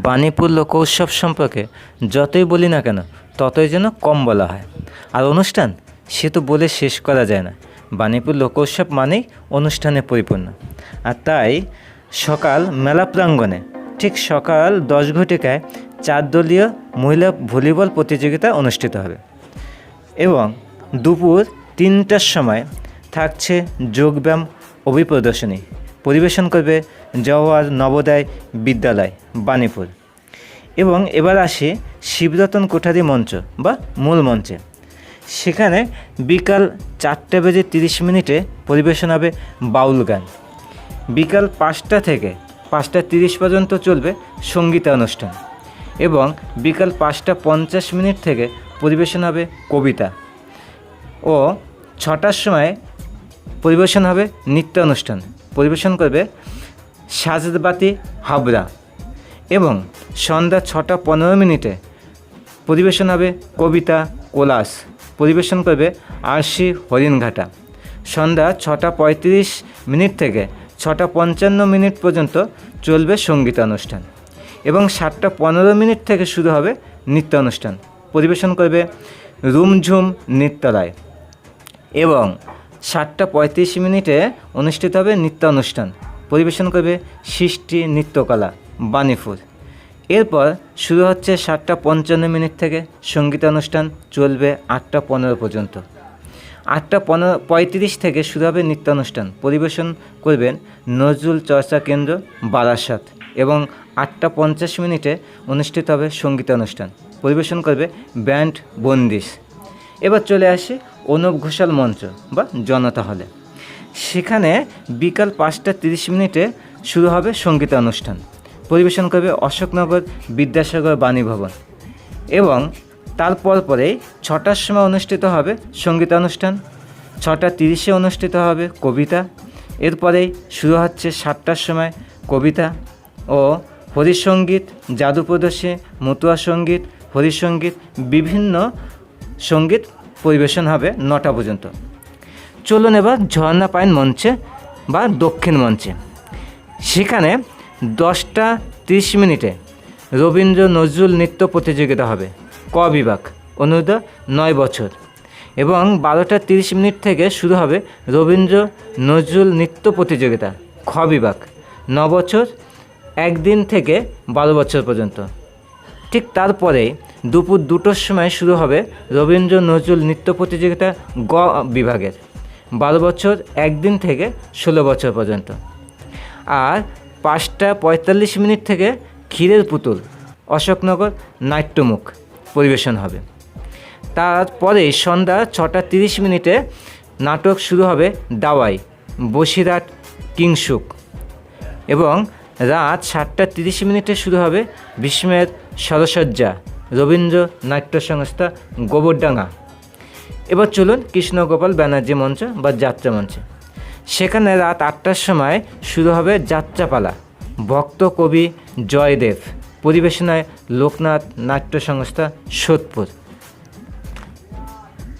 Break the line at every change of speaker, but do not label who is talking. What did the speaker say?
বাণীপুর লোকউৎসব সম্পর্কে যতই বলি না কেন ততই যেন কম বলা হয়। আর অনুষ্ঠান, সে তো বলে শেষ করা যায় না। বাণীপুর লোকউৎসব মানেই অনুষ্ঠানে পরিপূর্ণ। আর তাই সকাল মেলা প্রাঙ্গণে ঠিক সকাল 10 ঘটিকায় 4 দলীয় মহিলা ভলিবল প্রতিযোগিতা অনুষ্ঠিত হবে এবং দুপুর 3টার সময় থাকছে যোগব্যায়াম অভিপ্রদর্শনী। পরিবেশন করবে জওহর নবোদয় বিদ্যালয় বাণীপুর। এবং এবার আসে শিবরতন কোঠারি মঞ্চ বা মূল মঞ্চে। সেখানে বিকাল 4:30 পরিবেশন হবে বাউল গান। বিকাল 5টা থেকে 5:30 পর্যন্ত চলবে সঙ্গীতানুষ্ঠান এবং বিকাল 5:50 থেকে পরিবেশন হবে কবিতা ও 6টার সময় পরিবেশন হবে নৃত্যানুষ্ঠান। পরিবেশন করবে সাজবাতি হাবড়া এবং সন্ধ্যা 6:15 পরিবেশন হবে কবিতা কোলাস। পরিবেশন করবে আরশি হরিণঘাটা। সন্ধ্যা 6:35 থেকে 6:55 পর্যন্ত চলবে সঙ্গীতানুষ্ঠান এবং 7:15 থেকে শুরু হবে নৃত্যানুষ্ঠান। পরিবেশন করবে রুমঝুম নৃত্যালয় এবং 7:35 অনুষ্ঠিত হবে নৃত্যানুষ্ঠান। পরিবেশন করবে সৃষ্টি নৃত্যকলা বাণীপুর। এরপর শুরু হচ্ছে 7:55 থেকে সঙ্গীতানুষ্ঠান, চলবে 8:15 পর্যন্ত। 8:35 থেকে শুরু হবে নৃত্যানুষ্ঠান। পরিবেশন করবেন নজরুল চর্চা কেন্দ্র বারাসাত এবং 8:50 অনুষ্ঠিত হবে সঙ্গীতানুষ্ঠান। পরিবেশন করবে ব্যান্ড বন্দিশ। এবার চলে আসি অনুপ ঘোষাল মঞ্চ বা জনতা হলে। সেখানে বিকাল 5:30 শুরু হবে সঙ্গীতানুষ্ঠান। পরিবেশন করবে অশোকনগর বিদ্যাসাগর বাণী ভবন এবং তারপর পরেই 6টার সময় অনুষ্ঠিত হবে সঙ্গীতানুষ্ঠান। 6:30 অনুষ্ঠিত হবে কবিতা। এরপরেই শুরু হচ্ছে 7টার সময় কবিতা ও হরিসঙ্গীত, জাদু প্রদর্শনী, মতুয়া সঙ্গীত, হরিসঙ্গীত, বিভিন্ন সঙ্গীত পরিবেশন হবে 9টা পর্যন্ত। চলুন এবার ঝর্ণা পাইন মঞ্চে বা দক্ষিণ মঞ্চে। সেখানে 10:30 রবীন্দ্র নজরুল নৃত্য প্রতিযোগিতা হবে ক বিভাগ, অনুরোধ 9 বছর এবং 12:30 থেকে শুরু হবে রবীন্দ্র নজরুল নৃত্য প্রতিযোগিতা খ বিভাগ, 9 বছর 1 দিন থেকে 12 বছর পর্যন্ত। ঠিক তারপরে দুপুর 2টোর সময় শুরু হবে রবীন্দ্র নজরুল নৃত্য প্রতিযোগিতা গ বিভাগের, 12 বছর 1 দিন থেকে 16 বছর পর্যন্ত। আর 5:45 থেকে ক্ষীরের পুতুল অশোকনগর নাট্যমুখ পরিবেশন হবে। তারপরে সন্ধ্যা 6:30 নাটক শুরু হবে দাওয়াই বসিরহাট কিংসুক এবং রাত 7:30 শুরু হবে বিস্ময়ের সরসজ্জা রবীন্দ্র নাট্য সংস্থা গোবরডাঙ্গা। এবার চলুন কৃষ্ণগোপাল ব্যানার্জি মঞ্চ বা যাত্রা মঞ্চে। সেখানে রাত 8টার সময় শুরু হবে যাত্রাপালা ভক্ত কবি জয়দেব। পরিবেশনায় লোকনাথ নাট্য সংস্থা সোদপুর।